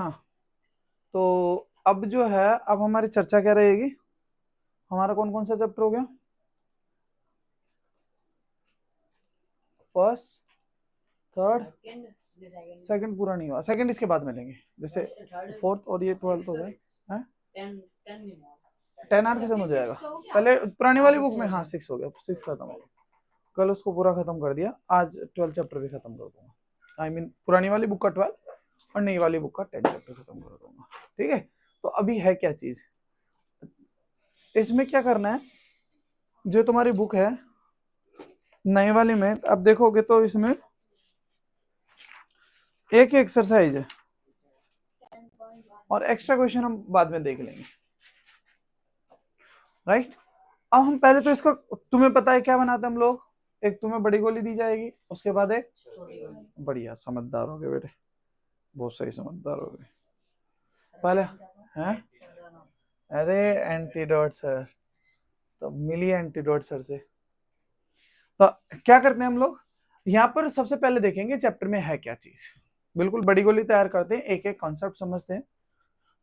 हाँ, तो अब जो है, अब हमारी चर्चा क्या रहेगी? हमारा कौन कौन सा चैप्टर हो गया? फर्स्ट, थर्ड, सेकंड पूरा नहीं हुआ, सेकंड इसके बाद में लेंगे, जैसे फोर्थ और ये 12th हो गए। 10 आर खत्म हो जाएगा पहले पुरानी वाली बुक में। हाँ 6 हो गया, 6 खत्म हो गया, कल उसको पूरा खत्म कर दिया, आज 12 चैप्टर भी खत्म कर दूंगा। आई मीन पुरानी वाली बुक का 12 और नई वाली बुक का 10 चैप्टर खत्म कर दूंगा। ठीक है, तो अभी है क्या चीज, इसमें क्या करना है, जो तुम्हारी बुक है नई वाली में, अब देखोगे तो इसमें एक एक्सरसाइज है और एक्स्ट्रा क्वेश्चन हम बाद में देख लेंगे। राइट, अब हम पहले तो इसका, तुम्हें पता है क्या बनाते हैं हम लोग, एक तुम्हें बड़ी गोली दी जाएगी, उसके बाद एक बढ़िया, समझदार हो गए बेटे, बहुत सही समझदार हो गए। पहले हैं, अरे एंटीडोट सर, तो मिली एंटीडोट सर से। तो क्या करते हैं हम लोग, यहाँ पर सबसे पहले देखेंगे चैप्टर में है क्या चीज, बिल्कुल बड़ी गोली तैयार करते हैं, एक एक कॉन्सेप्ट समझते हैं।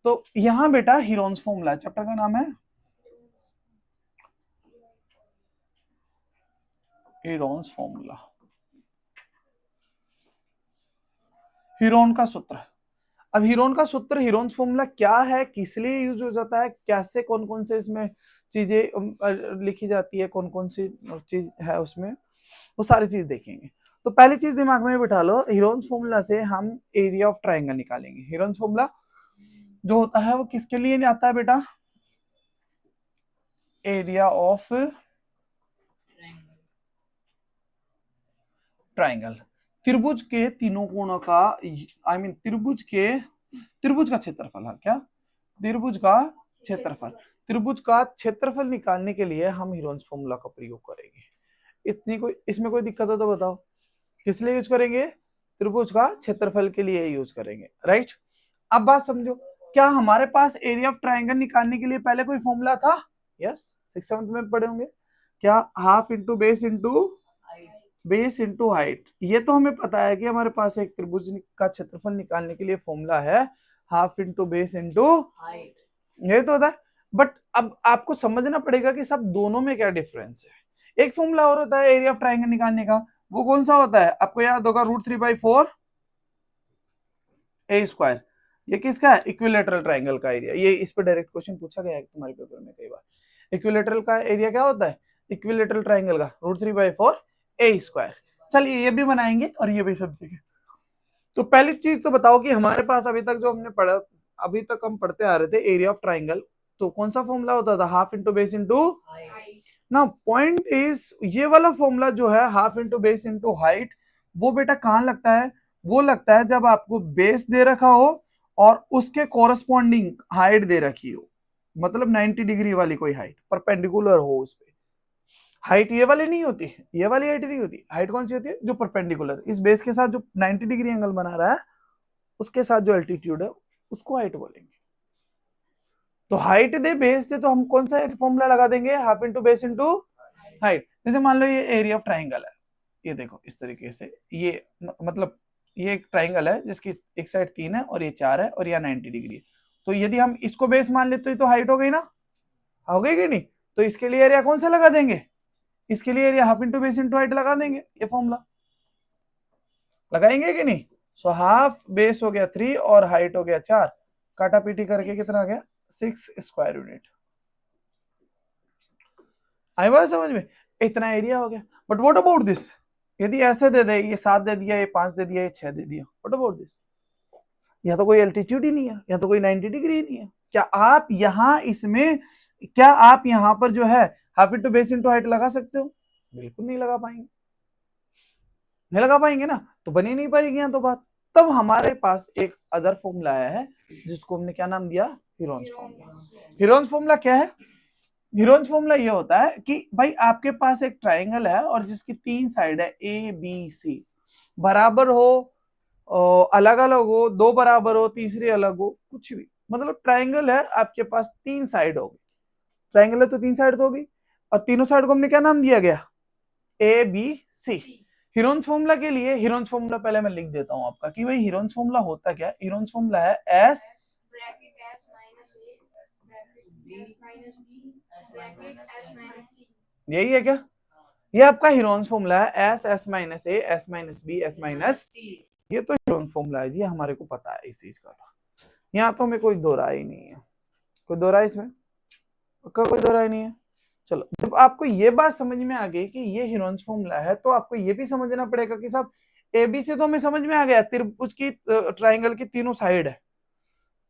तो यहाँ बेटा हीरोन्स फॉर्मूला, चैप्टर का नाम है हीरोन्स फॉर्मूला, हीरोन का सूत्र। अब हीरोन का सूत्र, हीरोन्स फॉर्मूला क्या है, किस लिए यूज हो जाता है, कैसे, कौन कौन से इसमें चीजें लिखी जाती है, कौन कौन सी चीज है उसमें, वो सारी चीज देखेंगे। तो पहली चीज दिमाग में बिठा लो, हीरोन्स फॉर्मूला से हम एरिया ऑफ ट्राइंगल निकालेंगे। हीरोन्स फॉर्मूला जो होता है वो किसके लिए नहीं आता है बेटा, एरिया ऑफ ट्राइंगल, त्रिभुज के तीनों कोणों का, आई मीन त्रिभुज का क्षेत्रफल है क्या, त्रिभुज का क्षेत्रफल, त्रिभुज का क्षेत्रफल निकालने के लिए हम हीरोन्स फॉर्मूला का प्रयोग करेंगे। इतनी कोई इसमें कोई दिक्कत हो तो बताओ, किस लिए यूज करेंगे, त्रिभुज का क्षेत्रफल के लिए यूज करेंगे। राइट, अब बात समझो, क्या हमारे पास एरिया ऑफ ट्राइंगल निकालने के लिए पहले कोई फॉर्मूला था? यस, 6th-7th में पढ़े होंगे, क्या, half into base into height. ये तो हमें पता है कि हमारे पास एक त्रिभुज का क्षेत्रफल निकालने के लिए फॉर्मूला है half into base into height, ये तो होता है। बट अब आपको समझना पड़ेगा कि सब दोनों में क्या डिफरेंस है। एक फॉर्मूला और होता है एरिया ऑफ ट्राइंगल निकालने का, वो कौन सा होता है, आपको याद होगा, √3/4 ए स्क्वायर। ये किसका है, इक्विलेटरल ट्राइंगल का एरिया। ये इस पे डायरेक्ट क्वेश्चन पूछा गया है तुम्हारे पेपर में कई बार। इक्विलेटरल का एरिया क्या होता है, इक्विलेटरल ट्राइंगल का √3/4 ए स्क्वायर। चलिए ये भी बनाएंगे और ये भी सब चीजें। तो पहली चीज तो बताओ कि हमारे पास अभी तक जो हमने पढ़ा, अभी तक हम पढ़ते आ रहे थे एरिया ऑफ ट्राइंगल, तो कौन सा फॉर्मूला होता था, हाफ इंटू बेस इंटू। ना पॉइंट इज, ये वाला फॉर्मूला जो है half into base into height, वो बेटा कहां लगता है, वो लगता है जब आपको बेस दे रखा हो और उसके कोरस्पॉन्डिंग हाइट दे रखी हो, मतलब 90 डिग्री वाली कोई हाइट परपेंडिकुलर हो उस पे। हाइट ये वाली नहीं होती, ये वाली हाइट नहीं होती, हाइट कौन सी होती है, जो परपेंडिकुलर इस बेस के साथ जो 90 डिग्री एंगल बना रहा है, उसके साथ जो एल्टीट्यूड है उसको हाइट बोलेंगे। तो हाइट दे बेस दे तो हम कौन सा फॉर्मूला लगा देंगे, half into base into height. जैसे मान लो ये एरिया ऑफ ट्राइंगल है, ये देखो इस तरीके से, ये मतलब ये एक ट्राइंगल है जिसकी एक साइड 3 है और ये 4 है और यह 90 डिग्री है। तो यदि हम इसको बेस मान लेते तो हाइट हो गई ना, हो गई कि नहीं। तो इसके लिए एरिया कौन सा लगा देंगे, इसके लिए area half into base into height लगा देंगे, ये फॉर्मूला लगाएंगे कि नहीं। सो हाफ बेस हो गया 3 और हाइट हो गया 4, काटा पीटी करके कितना आ गया 6 स्क्वायर यूनिट। आई बात समझ में, इतना एरिया हो गया। बट व्हाट अबाउट दिस, यदि ऐसे दे दे, ये 7 दे दिया, ये 5 दे दिया, ये 6 दे दिया, व्हाट अबाउट दिस, यहाँ तो कोई एल्टीट्यूड ही नहीं है, यहाँ तो कोई 90 डिग्री ही नहीं है। क्या आप यहाँ इसमें, क्या आप यहाँ पर जो है half into base into height लगा सकते हो, बिल्कुल नहीं लगा पाएंगे, नहीं लगा पाएंगे ना, तो बनी नहीं पाएगी यहाँ तो बात। तब हमारे पास एक अदर फॉर्मूला आया है जिसको हमने क्या नाम दिया, हीरोन्स फॉर्मूला। हीरोन्स फॉर्मूला क्या है, हीरोन्स फॉर्मूला ये होता है कि भाई आपके पास एक ट्राइंगल है और जिसकी 3 साइड है ए बी सी, बराबर हो, अलग अलग हो, 2 बराबर हो, तीसरी अलग हो, कुछ भी, मतलब ट्राइंगल है आपके पास 3 साइड होगी, ट्राइंगल है तो 3 साइड तो होगी, और तीनों साइड को हमने क्या नाम दिया गया, A B C. Heron's formula के लिए हीरोन्स फॉर्मूला पहले मैं लिख देता हूं आपका कि भाई हीरोन्स फॉर्मूला होता क्या है। हीरोन्स फॉर्मूला है एस यही है क्या? ये आपका हीरोन्स फॉर्मूला है S S minus A S minus B S minus C. ये तो हीरोन्स फॉर्मूला है जी, हमारे को पता है इस चीज का। तो यहाँ तो हमें कोई दो राय नहीं है, कोई दो राय इसमें पक्का कोई दो राय नहीं है। चलो जब आपको ये बात समझ में आ गई कि ये हीरोन्स फॉर्मूला है तो आपको ये भी समझना पड़ेगा कि साहब ए बी से तो हमें समझ में आ गया त्रिभुज की ट्राइंगल की तीनों साइड है,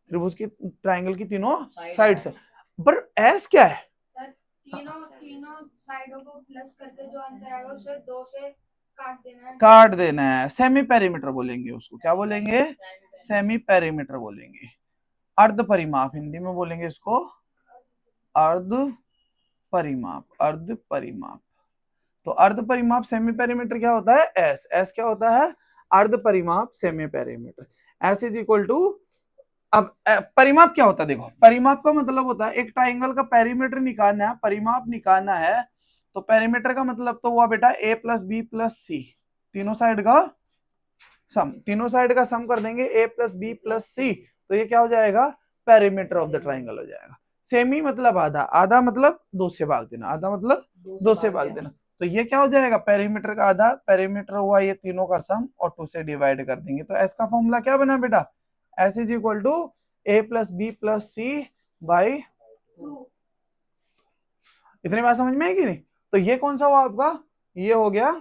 त्रिभुज की ट्राइंगल की तीनों साइड है, पर एस क्या है? तीनों साइडों को प्लस करके जो आंसर आएगा उसे 2 से काट देना है। सेमी पेरीमीटर बोलेंगे उसको, क्या बोलेंगे? सेमी पेरीमीटर बोलेंगे। अर्ध परिमाप हिंदी में बोलेंगे इसको अर्ध परिमाप, अर्ध परिमाप। तो अर्ध परिमाप सेमी पेरीमीटर क्या होता है? एस। एस क्या होता है? अर्ध परिमाप semi perimeter. S is equal to, अब परिमाप क्या होता है? देखो परिमाप का मतलब होता है एक ट्राइंगल का पेरीमीटर निकालना है, परिमाप निकालना है। तो पेरीमीटर का मतलब तो हुआ बेटा ए प्लस बी प्लस सी, तीनों साइड का सम, तीनों साइड का सम कर देंगे ए प्लस बी प्लस सी, तो ये क्या हो जाएगा? पेरीमीटर ऑफ द ट्राइंगल हो जाएगा। सेमी मतलब आधा, आधा मतलब 2 से भाग देना, आधा मतलब 2 से भाग देना। तो ये क्या हो जाएगा? पेरीमीटर का आधा, पेरीमीटर हुआ ये तीनों का सम और 2 से डिवाइड कर देंगे। तो एस का फॉर्मूला क्या बना बेटा? S is equal to A plus B plus C by 2। इतनी बात समझ में है कि नहीं? तो ये कौन सा हुआ आपका? ये हो गया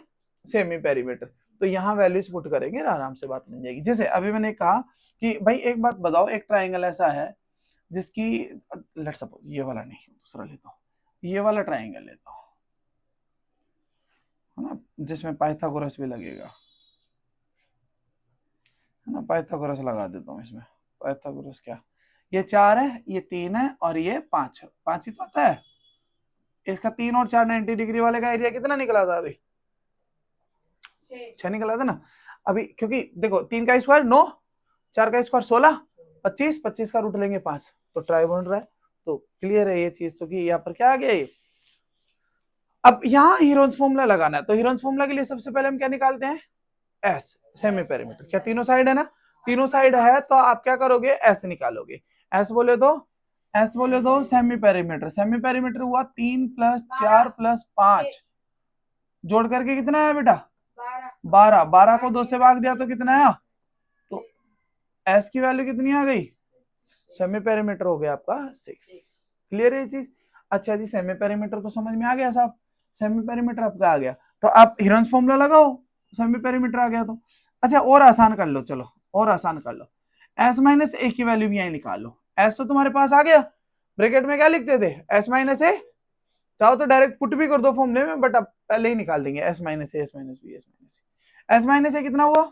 सेमी पेरीमीटर। तो यहाँ वैल्यूज पुट करेंगे, आराम से बात बन जाएगी। जैसे अभी मैंने कहा कि भाई एक बात बताओ, एक ट्राइंगल ऐसा है जिसकी, लेट्स सपोज ये वाला नहीं, दूसरा लेता हूँ, ये वाला ट्राइंगल लेता हूँ, है ना, जिसमें पाइथागोरस भी लगेगा, है ना, पाइथागोरस लगा देता हूँ इसमें। पाइथागोरस क्या, ये 4 है, ये 3 है और ये 5 है, 5 ही तो आता है। इसका 3 और 4 90 डिग्री वाले का एरिया कितना निकला था अभी? 6 निकला था ना अभी, क्योंकि देखो 3 का स्क्वायर 9, 4 का स्क्वायर 16, 25, 25 का रूट लेंगे 5, तो ट्राई बन रहा है। तो क्लियर है ये चीज, तो कि यहाँ पर क्या आ गया ये। अब यहाँ हीरोन्स फॉर्मूला लगाना है, तो हीरोन्स फॉर्मूला के लिए सबसे पहले हम क्या निकालते हैं? S, semi perimeter. क्या तीनों साइड है ना? तीनों साइड है तो आप क्या करोगे? एस निकालोगे। एस बोले तो, एस बोले तो सेमी पेरीमीटर, सेमी पेरीमीटर हुआ 3 प्लस 4 प्लस 5, जोड़ करके कितना है बेटा? 12। 12 को 2 से भाग दिया तो कितना आया? तो एस की वैल्यू कितनी आ गई? सेमी पेरीमीटर हो गया आपका 6। क्लियर है ये चीज? अच्छा जी, सेमी पेरीमीटर तो समझ में आ गया साहब, सेमी पेरीमीटर आपका आ गया। तो आप हीरोन्स फॉर्मूला लगाओ, सेमी पेरीमीटर आ गया तो। अच्छा और आसान कर लो, चलो और आसान कर लो, एस माइनस ए की वैल्यू भी यहीं निकाल लो। एस तो तुम्हारे पास आ गया, ब्रैकेट में क्या लिखते थे? एस माइनस ए, चाहो तो डायरेक्ट पुट भी कर दो फॉर्मूले में, बट अब पहले ही निकाल देंगे S minus A, S minus B, S minus A. S minus A कितना हुआ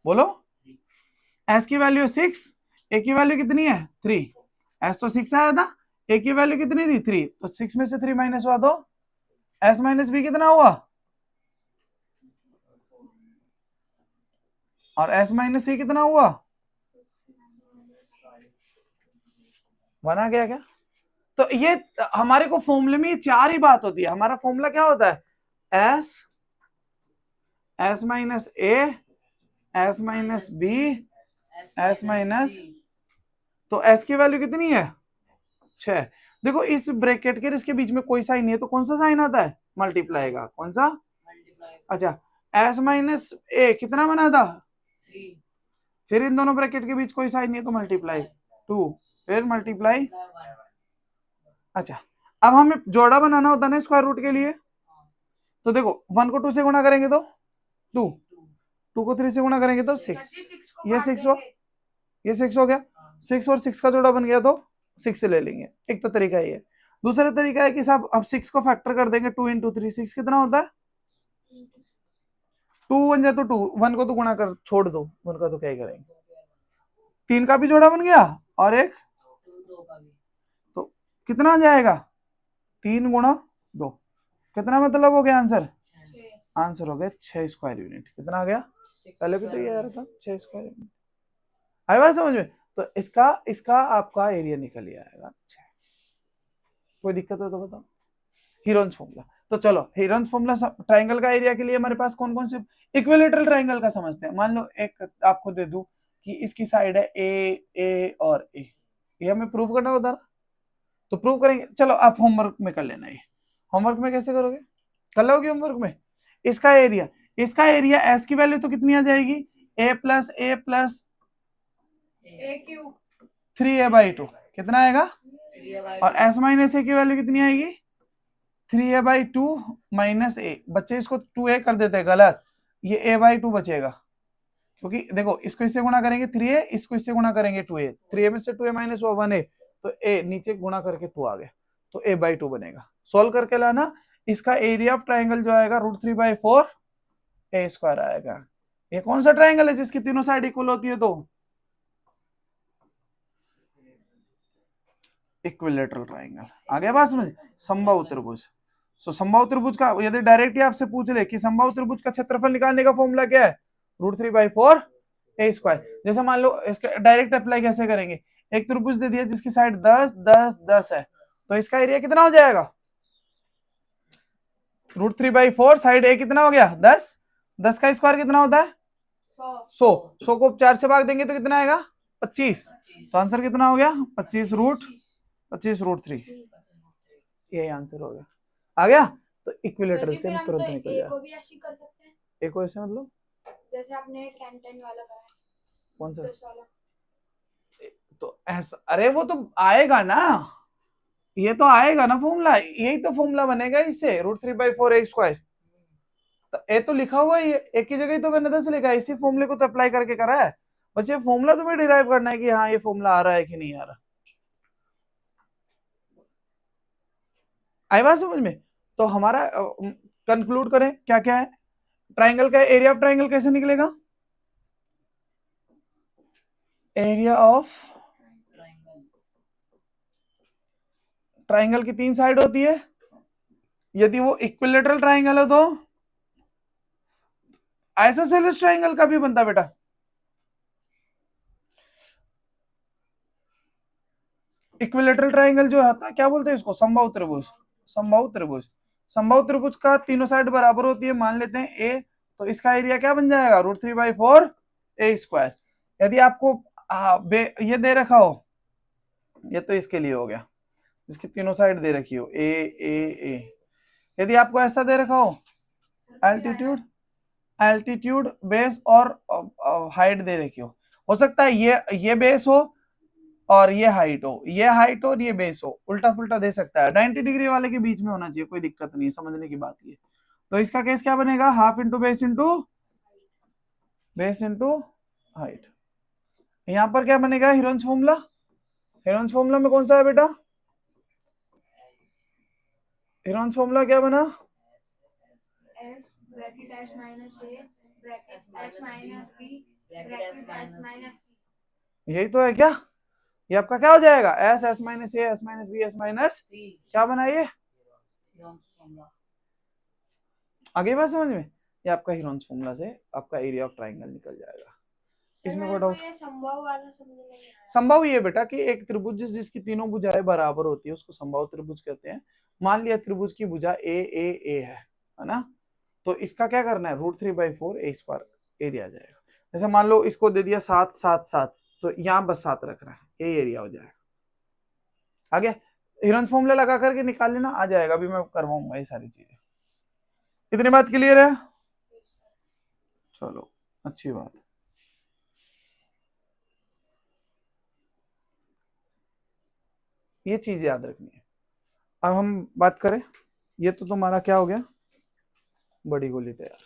बोलो? एस की वैल्यू 6, ए की वैल्यू कितनी है? 3। एस तो 6 आया था, ए की वैल्यू कितनी थी? 3, तो 6 में से 3 माइनस हुआ तो एस माइनस बी कितना हुआ? और एस माइनस सी कितना हुआ? 1 आ गया क्या? तो ये हमारे को फॉर्मूले में ये 4 ही बात होती है। हमारा फॉर्मूला क्या होता है? S, S minus A, S minus B, S minus, तो एस की वैल्यू कितनी है? 6। देखो इस ब्रैकेट के इसके बीच में कोई साइन नहीं है, तो कौन सा साइन आता है? मल्टीप्लाई का। कौन सा? अच्छा, एस माइनस ए कितना बना था? 3। फिर इन दोनों ब्रैकेट के बीच कोई साइन नहीं है तो मल्टीप्लाई 2, फिर मल्टीप्लाई। अच्छा अब हमें जोड़ा बनाना होता है ना स्क्वायर रूट के लिए, तो देखो 1 को 2 से गुणा करेंगे तो 2, 2 को 3 से गुणा करेंगे तो 6, ये 6 हो, ये 6 हो गया। 6 और 6 का जोड़ा बन गया तो 6 से ले लेंगे। एक तो तरीका ये है। दूसरा तरीका है कि साहब अब 6 को फैक्टर कर देंगे, 2 इंटू 3, 6 कितना होता है? 2 बन जाए तो 2, 1 को तो गुणा कर छोड़ दो, 1 का तो क्या ही करेंगे। 3 का भी जोड़ा बन गया और एक, तो कितना आ जाएगा? 3 गुणा 2, कितना मतलब हो गया आंसर? आंसर हो गया 6 स्क्वायर यूनिट। कितना आ गया? पहले भी तो ये आ रहा था 6 स्क्वायर यूनिट। आई बात समझ में? तो इसका इसका आपका एरिया निकल ही आएगा। कोई दिक्कत है तो बताओ। हीरोन्स फॉर्मूला, तो चलो हिरन्स फॉर्मूला ट्राइंगल का एरिया के लिए हमारे पास कौन कौन से, इक्विलेटरल ट्राइंगल का समझते हैं। मान लो एक आपको दे दूं कि इसकी साइड है ए और ए, ये हमें प्रूव करना होता ना, तो प्रूव करेंगे। चलो आप होमवर्क में कर लेना, ये होमवर्क में कैसे करोगे, कर लोगे होमवर्क में। इसका एरिया एस की वैल्यू तो कितनी आ जाएगी, ए प्लस ए क्यूब 3a/2 कितना आएगा, और एस माइनस ए की वैल्यू कितनी आएगी 3a/2 माइनस ए। बच्चे इसको 2a कर देते हैं, गलत, ये a/2 बचेगा, क्योंकि देखो इसको इससे गुणा करेंगे 3a, इसको इससे गुणा करेंगे 2a, 3a में से 2a माइनस हुआ 1a, तो a नीचे गुणा करके 2 आ गया, तो a/2 बनेगा। सॉल्व करके लाना, इसका एरिया ऑफ ट्राइंगल जो आएगा √3/4 a² आएगा। ये कौन सा ट्राइंगल है जिसकी तीनों साइड इक्वल होती है, तो इक्विलेटरल ट्राइंगल। आ गया बात समझ, समबाहु त्रिभुज। सो समबाहु त्रिभुज का यदि डायरेक्ट ही आपसे पूछ ले कि समबाहु त्रिभुज का क्षेत्रफल निकालने का फॉर्मूला क्या है, √3/4 a²। जैसे मान लो इसका डायरेक्ट अप्लाई कैसे करेंगे, एक त्रिभुज दे दिया जिसकी साइड 10 10 10 है, तो इसका एरिया कितना हो जाएगा, √3/4 साइड ए कितना हो गया 10, 10 का स्क्वायर कितना होता है 100 को 4 से भाग देंगे तो कितना आएगा 25, तो आंसर कितना हो गया 25√3, यही आंसर हो गया। आ गया, तो इक्विलेटरल से हम तुरंत निकल जाए। को भी ऐसे कर सकते हैं, ए को ऐसे मतलब जैसे आपने 10 वाला करा है, कौन सा 10 वाला, तो ऐसा, अरे वो तो आएगा ना, ये तो आएगा ना फॉर्मूला, यही तो फॉर्मूला बनेगा इससे √3/4 a²। तो ए तो लिखा हुआ है, एक ही जगह ही तो मैंने 10 लिखा है, इसी फॉर्मूले को तो अप्लाई करके करा है, बस ये फॉर्मूला तुम्हें डिराइव करना है कि हाँ ये फॉर्मूला आ रहा है कि नहीं आ रहा। आई बात समझ में, तो हमारा कंक्लूड करें क्या क्या है, ट्राइंगल का एरिया ऑफ ट्राइंगल कैसे निकलेगा, एरिया ऑफ ट्राइंगल की 3 साइड होती है, यदि वो इक्विलेटरल ट्राइंगल है तो आइसोसेलेस ट्राइंगल का भी बनता बेटा। इक्विलेटरल ट्राइंगल जो होता है क्या बोलते हैं इसको, समबाहु त्रिभुज। समबाहु त्रिभुज, समबाहु त्रिभुज का तीनों साइड बराबर होती है, मान लेते हैं ए, तो इसका एरिया क्या बन जाएगा √3/4 a²। यदि आपको ये दे रखा हो, ये तो इसके लिए हो गया इसकी तीनों साइड दे रखी हो ए, यदि आपको ऐसा दे रखा हो एल्टीट्यूड बेस और हाइट दे रखी हो सकता है ये बेस हो और ये हाइट हो, ये हाइट और ये बेस हो, उल्टा पुल्टा दे सकता है, 90 डिग्री वाले के बीच में होना चाहिए, कोई दिक्कत नहीं, समझने की बात ये। तो इसका केस क्या बनेगा, half into base into height. यहां पर क्या बनेगा, हिरोन्स फॉर्मूला, हिरोन्स फॉर्मूला में कौन सा है बेटा, हिरोन्स फॉर्मूला क्या बना, S bracket S minus A bracket S minus B bracket S minus C, यही तो है क्या, ये आपका क्या हो जाएगा, S minus A S minus B S minus क्या बना ये, आगे बात समझ में, ये आपका हिरोन्स फॉर्मूला से आपका एरिया ऑफ ट्राइंगल निकल जाएगा। इसमें कोई डाउट, संभव वाला समझ में नहीं आया। संभव ये बेटा कि एक त्रिभुज जिसकी तीनों भुजाएं बराबर होती है उसको समबाहु त्रिभुज कहते हैं। मान लिया त्रिभुज की भुजा ए है ना, तो इसका क्या करना है √3/4 a² एरिया आ जाएगा। जैसे मान लो इसको दे दिया 7 7 7, तो यहाँ बस 7 रखना है, ये एरिया हो जाएगा। आगे हिरोन्स फॉर्मूला लगा करके निकाल लेना, आ जाएगा, अभी मैं करवाऊंगा ये सारी चीजें। इतनी बात क्लियर है, चलो अच्छी बात। ये चीज याद रखनी है। अब हम बात करें, ये तो तुम्हारा क्या हो गया, बड़ी गोली तैयार,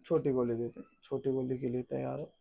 छोटी गोली देते, छोटी गोली के लिए तैयार हो।